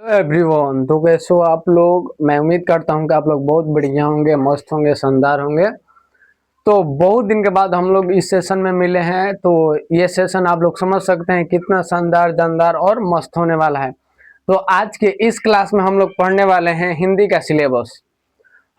Everyone, तो कैसे हो आप लोग। मैं उम्मीद करता हूं कि आप लोग बहुत बढ़िया होंगे, मस्त होंगे, शानदार होंगे। तो बहुत दिन के बाद हम लोग इस सेशन में मिले हैं, तो ये सेशन आप लोग समझ सकते हैं कितना शानदार, जानदार और मस्त होने वाला है। तो आज के इस क्लास में हम लोग पढ़ने वाले हैं हिंदी का सिलेबस।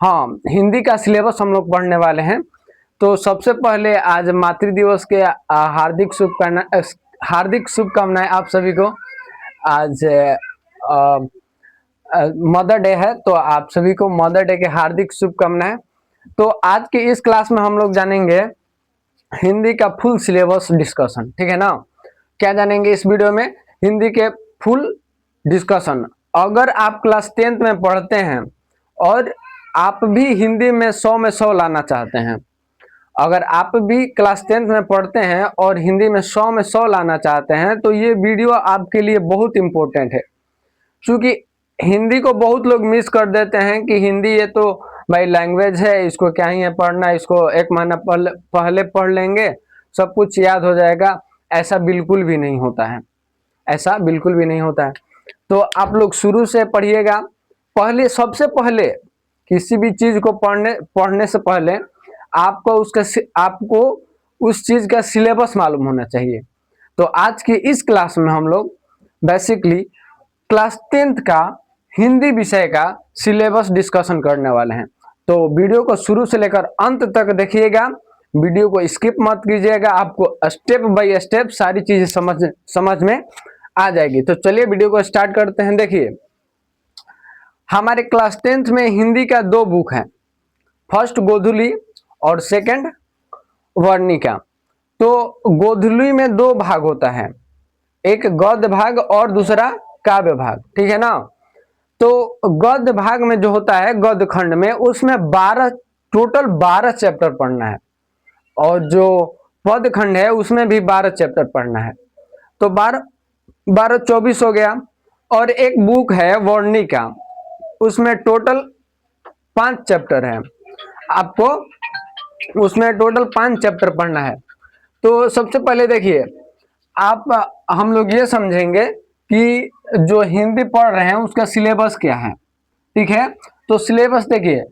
हाँ, हिंदी का सिलेबस हम लोग पढ़ने वाले हैं। तो सबसे पहले आज मातृ दिवस के हार्दिक शुभकामनाएं आप सभी को। आज मदर डे है, तो आप सभी को मदर डे के हार्दिक शुभकामनाएं। तो आज के इस क्लास में हम लोग जानेंगे हिंदी का फुल सिलेबस डिस्कशन, ठीक है ना। क्या जानेंगे इस वीडियो में? हिंदी के फुल डिस्कशन। अगर आप क्लास 10th में पढ़ते हैं और आप भी हिंदी में 100 में 100 लाना चाहते हैं, अगर आप भी क्लास 10th में पढ़ते हैं और हिंदी में 100 में 100 लाना चाहते हैं, तो ये वीडियो आपके लिए बहुत इंपॉर्टेंट है। क्योंकि हिंदी को बहुत लोग मिस कर देते हैं कि हिंदी ये तो भाई लैंग्वेज है, इसको क्या ही है पढ़ना, इसको एक महीना पहले पढ़ लेंगे सब कुछ याद हो जाएगा। ऐसा बिल्कुल भी नहीं होता है, ऐसा बिल्कुल भी नहीं होता है। तो आप लोग शुरू से पढ़िएगा। पहले, सबसे पहले किसी भी चीज को पढ़ने से पहले आपको उस चीज का सिलेबस मालूम होना चाहिए। तो आज की इस क्लास में हम लोग बेसिकली क्लास 10th का हिंदी विषय का सिलेबस डिस्कशन करने वाले हैं। तो वीडियो को शुरू से लेकर अंत तक देखिएगा, वीडियो को स्किप मत कीजिएगा, आपको स्टेप बाय स्टेप सारी चीजें समझ में आ जाएगी। तो चलिए वीडियो को स्टार्ट करते हैं। देखिए, हमारे क्लास 10th में हिंदी का 2 बुक है, फर्स्ट गोधुली और सेकंड वर्णिका। तो गोधुली में 2 भाग होता है, एक गद्य भाग और दूसरा काव्य भाग, ठीक है ना। तो गद्य भाग में जो होता है, गद्य खंड में, उसमें 12 चैप्टर पढ़ना है, और जो पद खंड है उसमें भी 12 चैप्टर पढ़ना है। तो 12 24 हो गया। और एक बुक है वर्णिका, उसमें टोटल 5 चैप्टर है, आपको उसमें टोटल 5 चैप्टर पढ़ना है। तो सबसे पहले देखिए, हम लोग ये समझेंगे कि जो हिंदी पढ़ रहे हैं उसका सिलेबस क्या है, ठीक है। तो सिलेबस देखिए,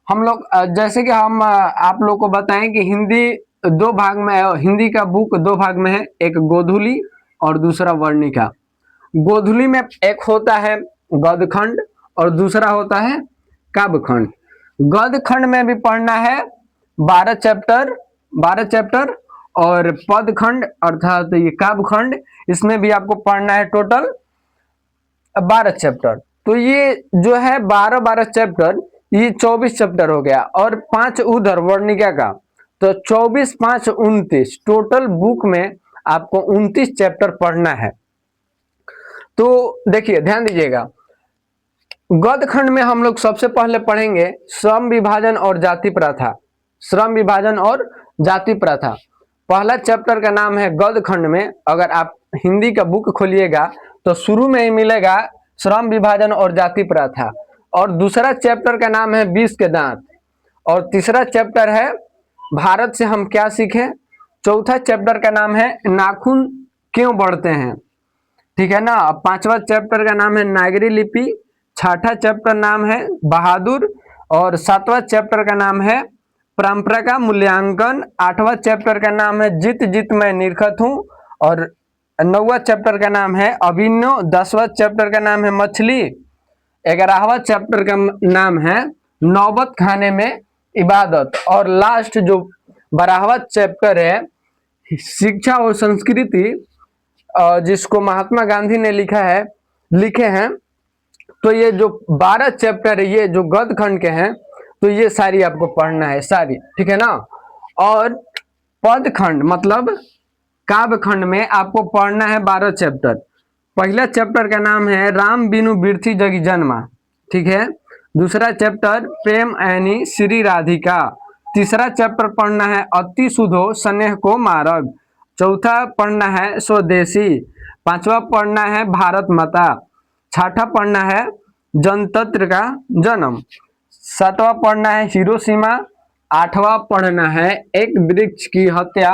हम लोग जैसे कि हम आप लोग को बताएं कि हिंदी 2 भाग में है, हिंदी का बुक 2 भाग में है, एक गोधुली और दूसरा वर्णिका। गोधुली में एक होता है गद्य खंड और दूसरा होता है काव्य खंड। गद्य खंड में भी पढ़ना है 12 चैप्टर, और पद खंड अर्थात ये काव्य खंड, इसमें भी आपको पढ़ना है टोटल 12 चैप्टर। तो ये जो है 12 चैप्टर, ये 24 चैप्टर हो गया, और 5 उधर वर्णिका का, तो 24 5 29, टोटल बुक में आपको 29 चैप्टर पढ़ना है। तो देखिए, ध्यान दीजिएगा, गद्य खंड में हम लोग सबसे पहले पढ़ेंगे श्रम विभाजन और जाति प्रथा। श्रम विभाजन और जाति प्रथा पहला चैप्टर का नाम है गद्य खंड में। अगर आप हिंदी का बुक खोलिएगा तो शुरू में ही मिलेगा श्रम विभाजन और जाति प्रथा, और दूसरा चैप्टर का नाम है 20 के दांत, और तीसरा चैप्टर है भारत से हम क्या सीखें, चौथा चैप्टर का नाम है नाखून क्यों बढ़ते हैं, ठीक है ना। पांचवा चैप्टर का नाम है नागरी लिपि, छठा चैप्टर नाम है बहादुर, और सातवां चैप्टर का नाम है परंपरा का मूल्यांकन, आठवां चैप्टर का नाम है जित जित मैं निरखत हूँ, और 9वां चैप्टर का नाम है अभिनव, 10वां चैप्टर का नाम है मछली, 11वां चैप्टर का नाम है नौबत खाने में इबादत, और लास्ट जो 12वां चैप्टर है शिक्षा और संस्कृति, जिसको महात्मा गांधी ने लिखे हैं। तो ये जो 12 चैप्टर है, ये जो गद्य खंड के हैं, तो ये सारी आपको पढ़ना है, सारी, ठीक है ना। और पद खंड मतलब काव्य खंड में आपको पढ़ना है 12 चैप्टर। पहला चैप्टर का नाम है राम बिनु बिरथी जगी जन्मा, ठीक है। दूसरा चैप्टर प्रेम ऐनी श्री राधिका। तीसरा चैप्टर पढ़ना है अति सुधो स्नेह को मार्ग। चौथा पढ़ना है स्वदेशी। पांचवा पढ़ना है भारत माता। छठा पढ़ना है जनतंत्र का जन्म। सातवां पढ़ना है हिरोशिमा। आठवां पढ़ना है एक वृक्ष की हत्या,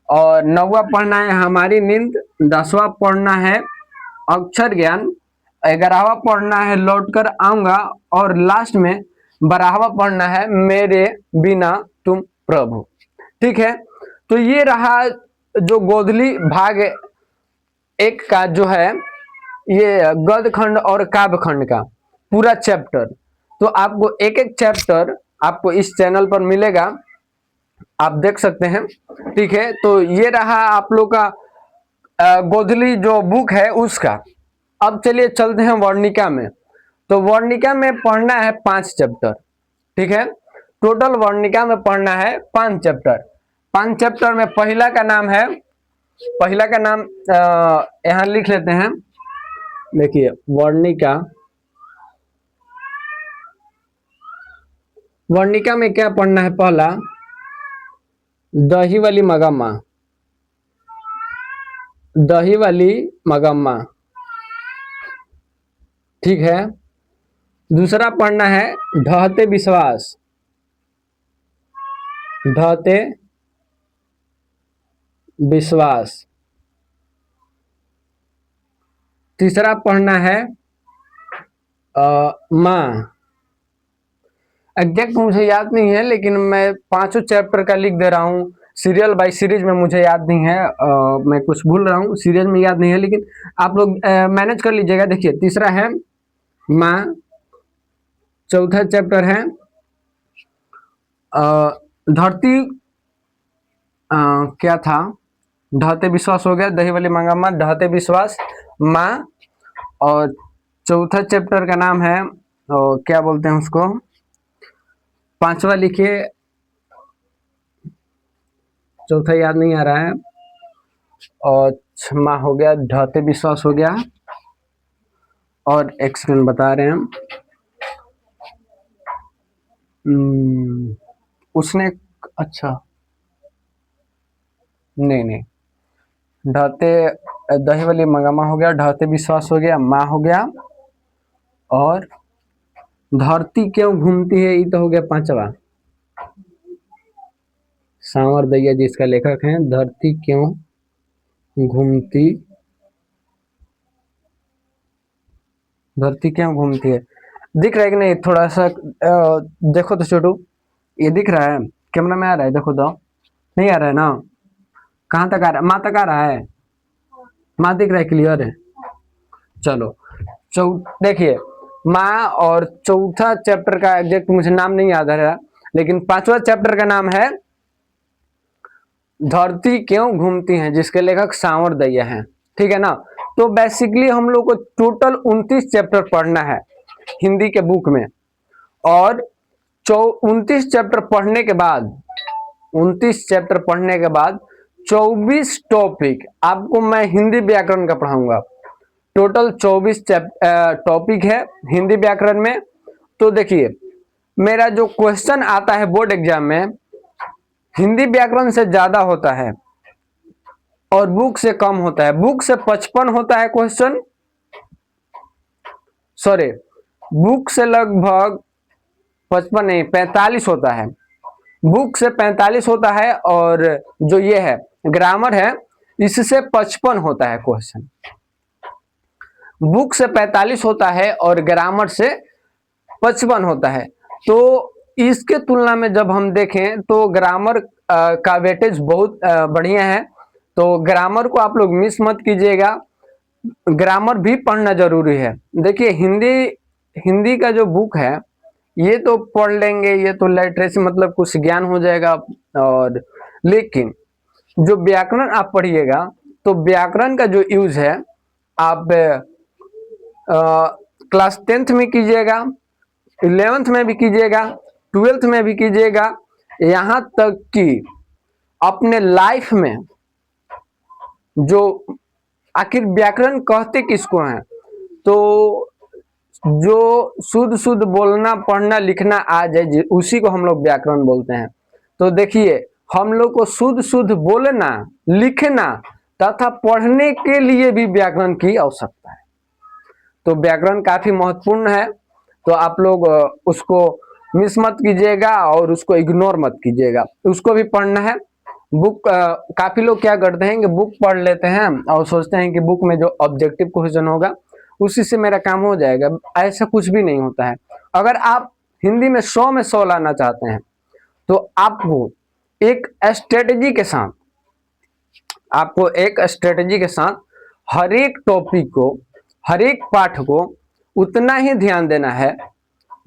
और 9वां पढ़ना है हमारी नींद। 10वां पढ़ना है अक्षर ज्ञान, 11वां पढ़ना है लौट कर आऊंगा, और लास्ट में 12वां पढ़ना है मेरे बिना तुम प्रभु। ठीक है, तो ये रहा जो गोधली भाग एक का जो है ये गद्य खंड और काव्य खंड का पूरा चैप्टर। तो आपको एक एक चैप्टर आपको इस चैनल पर मिलेगा, आप देख सकते हैं। ठीक है, तो ये रहा आप लोग का गोधली जो बुक है उसका। अब चलिए चलते हैं वर्णिका में। तो वर्णिका में पढ़ना है 5 चैप्टर। ठीक है, टोटल वर्णिका में पढ़ना है 5 चैप्टर। 5 चैप्टर में पहला का नाम है, पहला का नाम यहाँ लिख लेते हैं। देखिए वर्णिका, वर्णिका में क्या पढ़ना है? पहला दही वाली मगम्मा, दही वाली मगम्मा। ठीक है, दूसरा पढ़ना है ढहते विश्वास, ढहते विश्वास। तीसरा पढ़ना है माँ। एग्जैक्ट मुझे याद नहीं है, लेकिन मैं 5 चैप्टर का लिख दे रहा हूँ। सीरियल बाय सीरीज में मुझे याद नहीं है, मैं कुछ भूल रहा हूँ, सीरियल में याद नहीं है, लेकिन आप लोग मैनेज कर लीजिएगा। देखिए तीसरा है माँ, चौथा चैप्टर है धरती, क्या था, ढहते विश्वास हो गया, दही वाली मंगम्मा, ढहते विश्वास, माँ। और चौथा चैप्टर का नाम है क्या बोलते हैं उसको, 5वां लिखिए, चौथा याद नहीं आ रहा है। और क्षमा हो गया, ढहते विश्वास हो गया, और एक सेकंड बता रहे हैं हम। उसने, अच्छा नहीं नहीं, ढहते दही वाली मंगम्मा हो गया, ढहते विश्वास हो गया, माँ हो गया, और धरती क्यों घूमती है ये तो हो गया 5वां। सांवर दैया जिसका लेखक है, धरती क्यों घूमती, धरती क्यों घूमती है। दिख रहा है कि नहीं? थोड़ा सा देखो तो छोटू, ये दिख रहा है? कैमरा में आ रहा है? देखो तो, नहीं आ रहा है ना? कहाँ तक आ रहा है? माँ तक आ रहा है? माँ दिख रहा है? क्लियर है? चलो देखिए माँ, और चौथा चैप्टर का एग्जैक्ट मुझे नाम नहीं याद आ रहा, लेकिन 5वां चैप्टर का नाम है धरती क्यों घूमती है, जिसके लेखक सांवर दैया हैं। ठीक है ना? तो बेसिकली हम लोग को टोटल 29 चैप्टर पढ़ना है हिंदी के बुक में, और 29 चैप्टर पढ़ने के बाद, 29 चैप्टर पढ़ने के बाद 24 टॉपिक आपको मैं हिंदी व्याकरण का पढ़ाऊंगा। टोटल 24 टॉपिक है हिंदी व्याकरण में। तो देखिए मेरा जो क्वेश्चन आता है बोर्ड एग्जाम में, हिंदी व्याकरण से ज्यादा होता है और बुक से कम होता है। बुक से 55 होता है क्वेश्चन, सॉरी बुक से लगभग 55 नहीं 45 होता है, बुक से 45 होता है, और जो ये है ग्रामर है इससे 55 होता है क्वेश्चन। बुक से 45 होता है और ग्रामर से 55 होता है। तो इसके तुलना में जब हम देखें तो ग्रामर का वेटेज बहुत बढ़िया है। तो ग्रामर को आप लोग मिस मत कीजिएगा, ग्रामर भी पढ़ना जरूरी है। देखिए हिंदी का जो बुक है ये तो पढ़ लेंगे, ये तो लिटरेसी मतलब कुछ ज्ञान हो जाएगा, और लेकिन जो व्याकरण आप पढ़िएगा तो व्याकरण का जो यूज है आप क्लास 10th में कीजिएगा, 11th में भी कीजिएगा, 12th में भी कीजिएगा, यहाँ तक कि अपने लाइफ में जो आखिर व्याकरण कहते किसको हैं, तो जो शुद्ध शुद्ध बोलना पढ़ना लिखना आ जाए उसी को हम लोग व्याकरण बोलते हैं। तो देखिए हम लोग को शुद्ध शुद्ध बोलना लिखना तथा पढ़ने के लिए भी व्याकरण की आवश्यकता है। तो व्याकरण काफी महत्वपूर्ण है, तो आप लोग उसको मिस मत कीजिएगा और उसको इग्नोर मत कीजिएगा, उसको भी पढ़ना है। बुक काफी लोग क्या करते हैं कि बुक पढ़ लेते हैं और सोचते हैं कि बुक में जो ऑब्जेक्टिव क्वेश्चन होगा उसी से मेरा काम हो जाएगा, ऐसा कुछ भी नहीं होता है। अगर आप हिंदी में 100 में 100 लाना चाहते हैं तो आपको एक स्ट्रेटेजी के साथ हर एक टॉपिक को, हर एक पाठ को उतना ही ध्यान देना है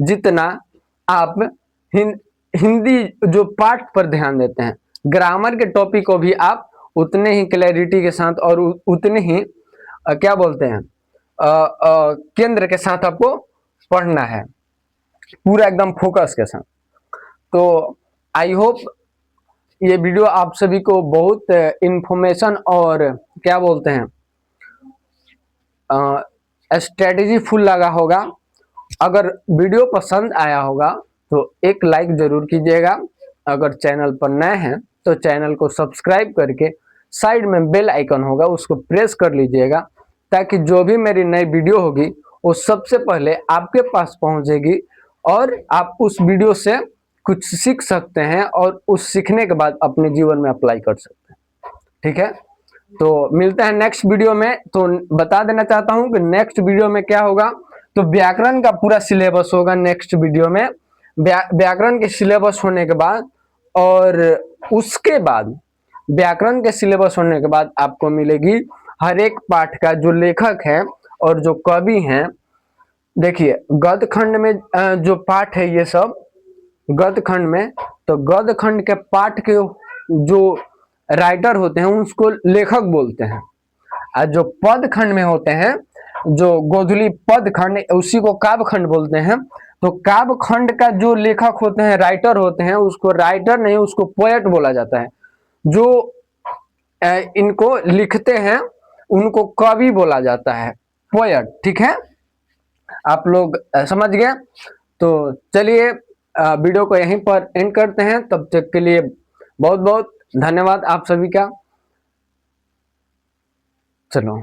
जितना आप हिंदी जो पाठ पर ध्यान देते हैं। ग्रामर के टॉपिक को भी आप उतने ही क्लैरिटी के साथ और उतने ही क्या बोलते हैं केंद्र के साथ आपको पढ़ना है, पूरा एकदम फोकस के साथ। तो आई होप ये वीडियो आप सभी को बहुत इंफॉर्मेशन और क्या बोलते हैं स्ट्रेटेजी फुल लगा होगा। अगर वीडियो पसंद आया होगा तो एक लाइक जरूर कीजिएगा। अगर चैनल पर नए हैं तो चैनल को सब्सक्राइब करके साइड में बेल आइकन होगा उसको प्रेस कर लीजिएगा, ताकि जो भी मेरी नई वीडियो होगी वो सबसे पहले आपके पास पहुंचेगी और आप उस वीडियो से कुछ सीख सकते हैं और उस सीखने के बाद अपने जीवन में अप्लाई कर सकते हैं। ठीक है, तो मिलते हैं नेक्स्ट वीडियो में। तो बता देना चाहता हूं कि नेक्स्ट वीडियो में क्या होगा, तो व्याकरण का पूरा सिलेबस होगा नेक्स्ट वीडियो में। व्याकरण के सिलेबस होने के बाद और उसके बाद व्याकरण के सिलेबस होने के बाद आपको मिलेगी हर एक पाठ का जो लेखक है और जो कवि हैं। देखिए गद्य खंड में जो पाठ है ये सब गद्य खंड में, तो गद्य खंड के पाठ के जो राइटर होते हैं उसको लेखक बोलते हैं, और जो पद खंड में होते हैं, जो गोधुली पद खंड, उसी को काव्य खंड बोलते हैं। तो काव्य खंड का जो लेखक होते हैं, राइटर होते हैं, उसको राइटर नहीं उसको पोएट बोला जाता है। जो इनको लिखते हैं उनको कवि बोला जाता है, पोएट। ठीक है, आप लोग समझ गए। तो चलिए वीडियो को यहीं पर एंड करते हैं। तब तक के लिए बहुत बहुत धन्यवाद आप सभी का। चलो।